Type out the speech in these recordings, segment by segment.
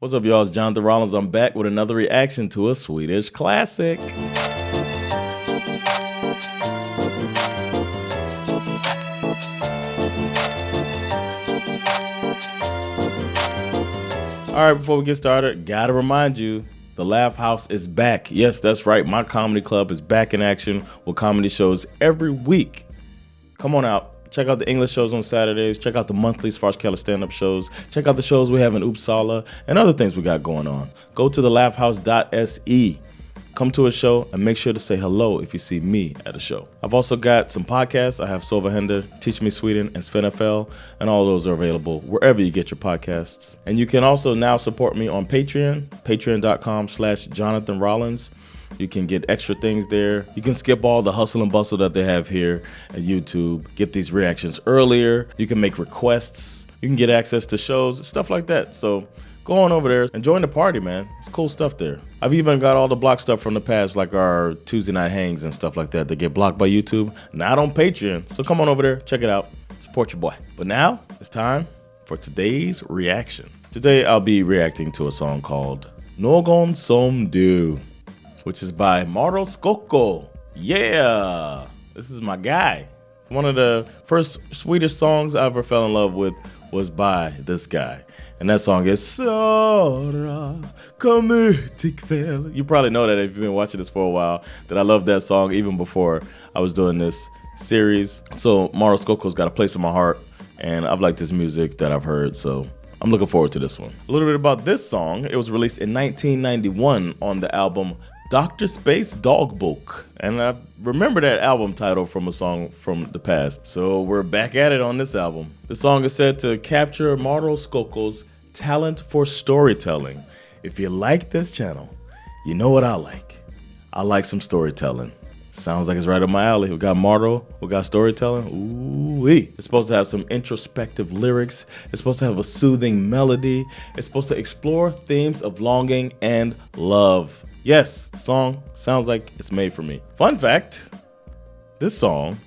What's up, y'all? It's Jonathan Rollins. I'm back with another reaction to a Swedish classic. All right, before we get started, gotta remind you, the Laugh House is back. Yes, that's right. My comedy club is back in action with comedy shows every week. Come on out. Check out the English shows on Saturdays. Check out the monthly Svarskala stand-up shows. Check out the shows we have in Uppsala and other things we got going on. Go to thelaughhouse.se. Come to a show and make sure to say hello if you see me at a show. I've also got some podcasts. I have Sova Hender, Teach Me Sweden, and Sven FL, and all those are available wherever you get your podcasts. And you can also now support me on Patreon, patreon.com/Jonathan Rollins. You can get extra things there. You can skip all the hustle and bustle that they have here at YouTube. Get these reactions earlier. You can make requests. You can get access to shows, stuff like that. So go on over there and join the party, man. It's cool stuff there. I've even got all the blocked stuff from the past, like our Tuesday night hangs and stuff like that that get blocked by YouTube. Not on Patreon. So come on over there, check it out. Support your boy. But now it's time for today's reaction. Today I'll be reacting to a song called Någon som, which is by Mauro Scocco. Yeah, this is my guy. It's one of the first Swedish songs I ever fell in love with was by this guy. And that song is Sara, kom ut ikväll. You probably know that if you've been watching this for a while, that I love that song even before I was doing this series. So Mauro Scocco's got a place in my heart, and I've liked his music that I've heard, so I'm looking forward to this one. A little bit about this song. It was released in 1991 on the album Dr. Space Dogbook. And I remember that album title from a song from the past. So we're back at it on this album. The song is said to capture Mauro Scocco's talent for storytelling. If you like this channel, you know what I like. I like some storytelling. Sounds like it's right up my alley. We got Mauro, we got storytelling. Ooh-wee. It's supposed to have some introspective lyrics. It's supposed to have a soothing melody. It's supposed to explore themes of longing and love. Yes, the song sounds like it's made for me. Fun fact, this song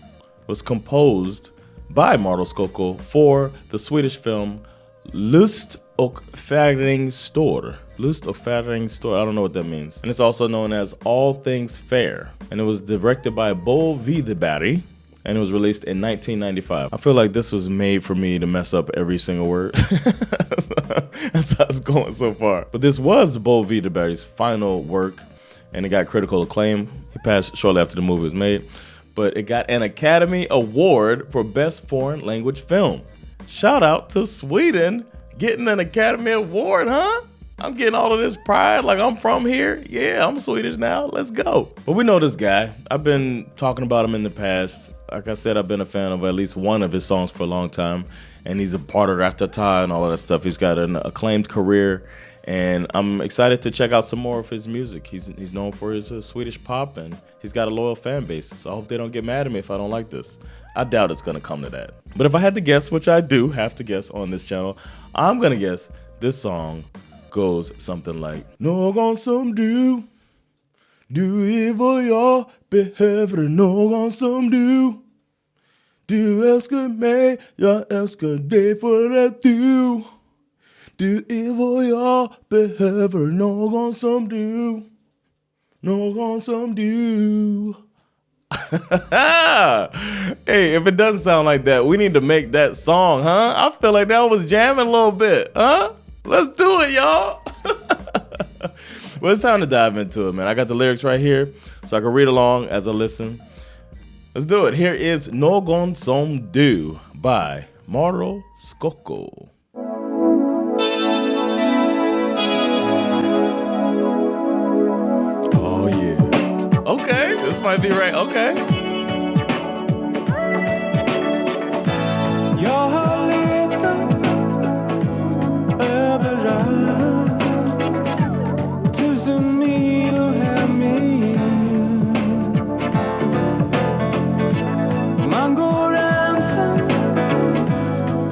was composed by Mauro Scocco for the Swedish film Lust och Färingsstår. Lust och Färingsstår, I don't know what that means. And it's also known as All Things Fair. And it was directed by Bo Widerberg, and it was released in 1995. I feel like this was made for me to mess up every single word. That's how it's going so far. But this was Bo Widerberg's final work, and it got critical acclaim. He passed shortly after the movie was made. But it got an Academy Award for Best Foreign Language Film. Shout out to Sweden getting an Academy Award, huh? I'm getting all of this pride like I'm from here. Yeah, I'm Swedish now. Let's go. But we know this guy. I've been talking about him in the past. Like I said, I've been a fan of at least one of his songs for a long time. And he's a part of Ratata and all of that stuff. He's got an acclaimed career. And I'm excited to check out some more of his music. He's known for his Swedish pop, and he's got a loyal fan base. So I hope they don't get mad at me if I don't like this. I doubt it's going to come to that. But if I had to guess, which I do have to guess on this channel, I'm going to guess this song goes something like Någon som du är vad jag behöver, någon som du älskar mig, jag älskar dig för att du är vad jag behöver, någon som du. Hey, if it doesn't sound like that, we need to make that song, huh? I feel like that was jamming a little bit, huh? Let's do it, y'all. Well, it's time to dive into it, man. I got the lyrics right here, so I can read along as I listen. Let's do it. Here is Någon som by Mauro Scocco. Oh, yeah. Okay, this might be right. Okay. Jag har letat överallt, 1000 mil och hem igen. Man går ensam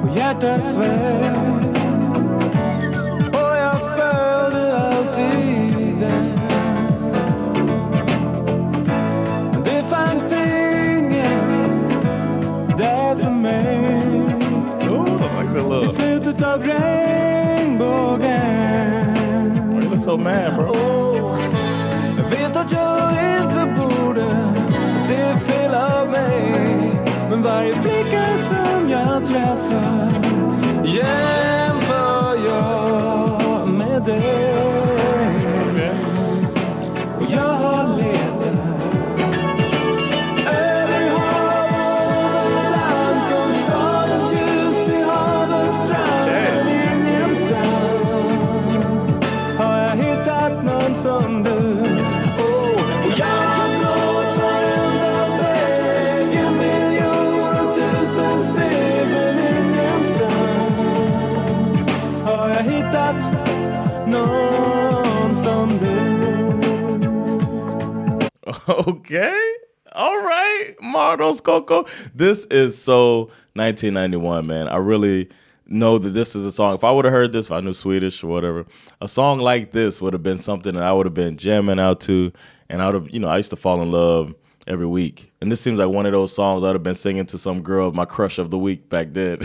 på hjärtats väg, och jag följde alltid den. Det fanns so mad, bro. Jag vet att jag inte borde, det är fel av mig. Men varje flicka som jag träffar jämför jag med dig. Och jag har letat över hav och land, från stadens ljus till havets strand. Men ingenstans har jag hittat någon som du. Och jag har gått varenda väg, 1 miljon och 1000 steg. Men ingenstans har jag hittat någon som du. Okay. All right, Mauro Scocco. This is so 1991, man. I really know that this is a song. If I would have heard this, if I knew Swedish or whatever, a song like this would have been something that I would have been jamming out to. And I would have, I used to fall in love every week. And this seems like one of those songs I would have been singing to some girl, my crush of the week back then,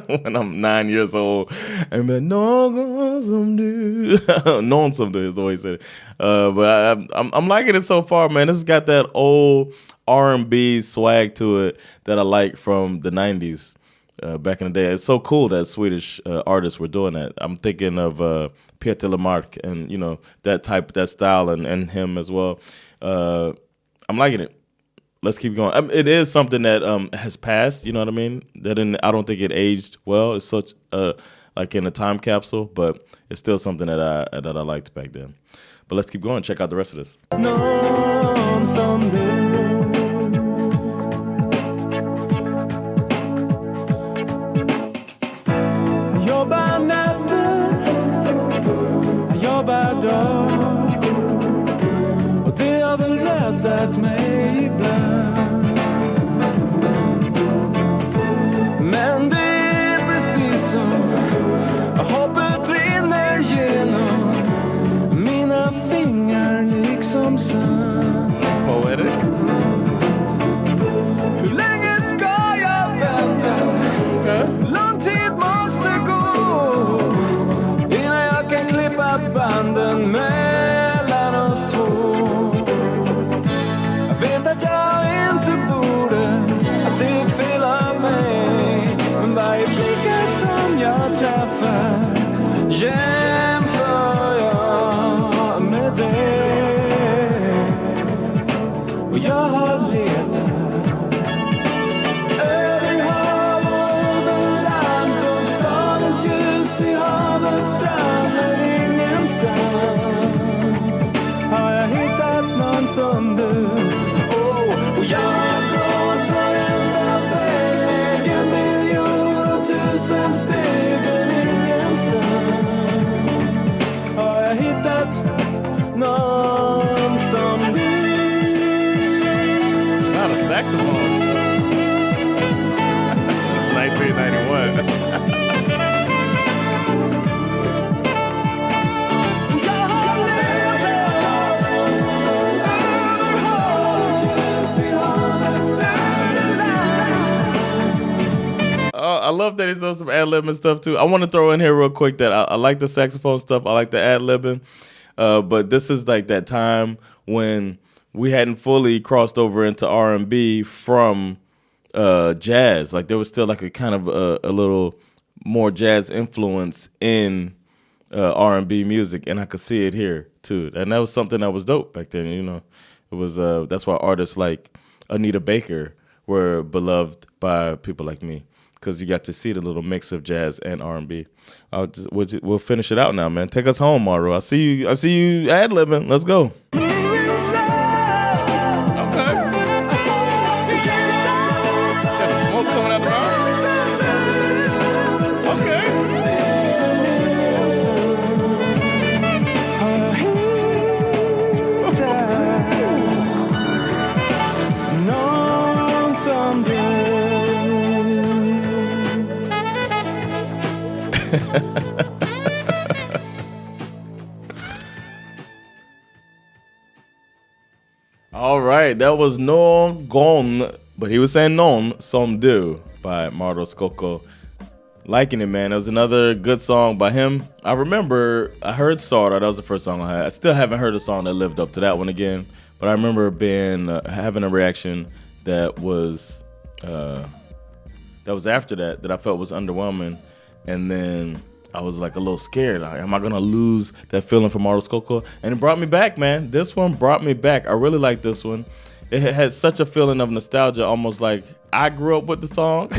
when I'm 9 years old. And be like, Någon som du. Någon som du is the way he said it. But I'm liking it so far, man. This has got that old R&B swag to it that I like from the 90s. Back in the day. It's so cool that Swedish artists were doing that. I'm thinking of Peter Lemark and, that style and him as well. I'm liking it. Let's keep going. It is something that has passed, you know what I mean? I don't think it aged well. It's such like in a time capsule, but it's still something that I liked back then. But let's keep going. Check out the rest of this. Någon som du. Jobbar nätter, jobbar dag. Och det har väl räddat mig ibland. Men det är precis som hoppet rinner genom mina fingrar liksom sand. Poetic. Hur länge ska jag vänta? Hur lång tid måste gå innan jag kan klippa banden mellan oss två? Jag vet att jag inte borde, att det är fel av mig. Men varje flicka som jag träffar jämför jag med dig. Och jag har letat över hav och över land, från stadens ljus till havets strand. Men ingenstans har jag hittat någon som du. Och jag har gått varenda väg, 1 miljon och 1000 steg. Men ingenstans har jag hittat någon som du. Not a saxophone. 1991. I love that he's doing some ad-libbing and stuff too. I want to throw in here real quick that I like the saxophone stuff. I like the ad-libbing. But this is like that time when we hadn't fully crossed over into R&B from jazz. Like there was still like a kind of a little more jazz influence in R&B music, and I could see it here too. And that was something that was dope back then. It was that's why artists like Anita Baker were beloved by people like me, because you got to see the little mix of jazz and R&B. We'll finish it out now, man. Take us home, Mauro. I see you ad-libbing. Let's go. All right, that was Någon, but he was saying Någon som du by Mauro Scocco. Liking it, man. It was another good song by him. I remember I heard Sorta. That was the first song I had. I still haven't heard a song that lived up to that one again. But I remember having a reaction that was after that I felt was underwhelming. And then I was like a little scared. Like, am I gonna lose that feeling for Mauro Scocco? And it brought me back, man. This one brought me back. I really like this one. It had such a feeling of nostalgia, almost like I grew up with the song,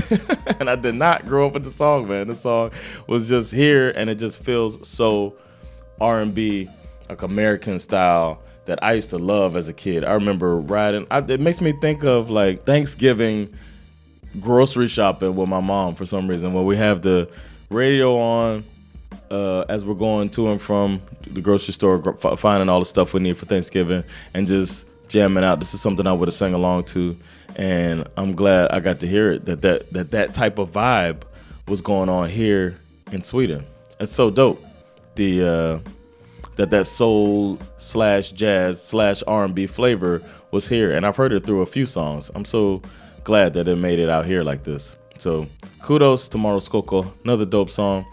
and I did not grow up with the song, man. The song was just here, and it just feels so R&B, like American style, that I used to love as a kid. I remember riding. It makes me think of like Thanksgiving grocery shopping with my mom for some reason, where we have the radio on as we're going to and from the grocery store, finding all the stuff we need for Thanksgiving, and just jamming out. This is something I would have sang along to, and I'm glad I got to hear it. That type of vibe was going on here in Sweden. It's so dope. That soul / jazz / R&B flavor was here, and I've heard it through a few songs. I'm so glad that it made it out here like this. So kudos to Mauro Scocco. Another dope song.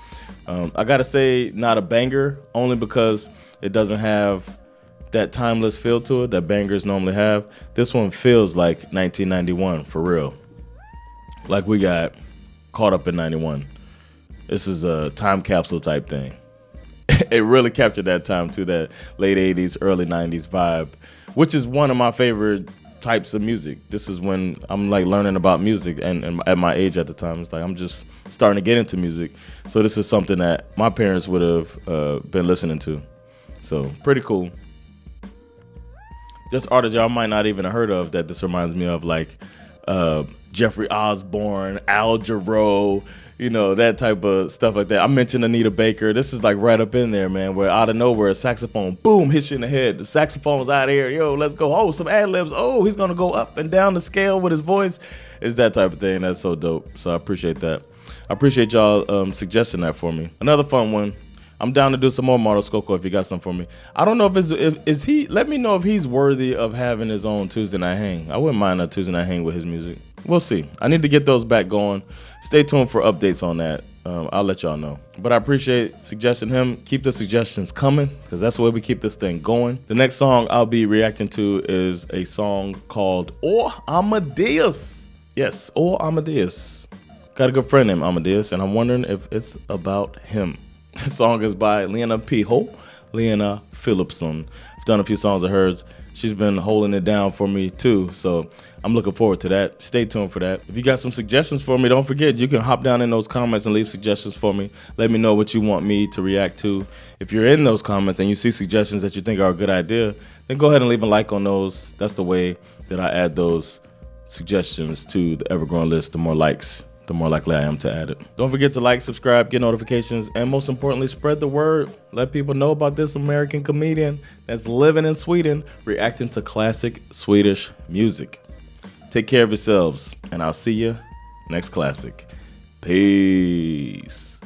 I gotta say, not a banger, only because it doesn't have that timeless feel to it that bangers normally have. This one feels like 1991 for real. Like we got caught up in 91. This is a time capsule type thing. It really captured that time too, that late 80s, early 90s vibe, which is one of my favorite types of music. This is when I'm like learning about music, and at my age at the time, it's like I'm just starting to get into music. So this is something that my parents would have been listening to. So pretty cool. Just artists y'all might not even have heard of that this reminds me of, like Jeffrey Osborne, Al Jarreau, that type of stuff like that. I mentioned Anita Baker. This is like right up in there, man, where out of nowhere a saxophone, boom, hits you in the head. The saxophone's out here. Yo, let's go. Oh, some ad-libs. Oh, he's going to go up and down the scale with his voice. It's that type of thing. That's so dope. So I appreciate that. I appreciate y'all suggesting that for me. Another fun one. I'm down to do some more Mauro Scocco if you got some for me. I don't know if he. Let me know if he's worthy of having his own Tuesday night hang. I wouldn't mind a Tuesday night hang with his music. We'll see. I need to get those back going. Stay tuned for updates on that. I'll let y'all know. But I appreciate suggesting him. Keep the suggestions coming, because that's the way we keep this thing going. The next song I'll be reacting to is a song called "Oh Amadeus." Yes, "Oh Amadeus." Got a good friend named Amadeus, and I'm wondering if it's about him. The song is by Lena Philipsson. I've done a few songs of hers. She's been holding it down for me too, so I'm looking forward to that. Stay tuned for that. If you got some suggestions for me, don't forget, you can hop down in those comments and leave suggestions for me. Let me know what you want me to react to. If you're in those comments and you see suggestions that you think are a good idea, then go ahead and leave a like on those. That's the way that I add those suggestions to the ever-growing list. The more likes, the more likely I am to add it. Don't forget to like, subscribe, get notifications, and most importantly, spread the word. Let people know about this American comedian that's living in Sweden, reacting to classic Swedish music. Take care of yourselves, and I'll see you next classic. Peace.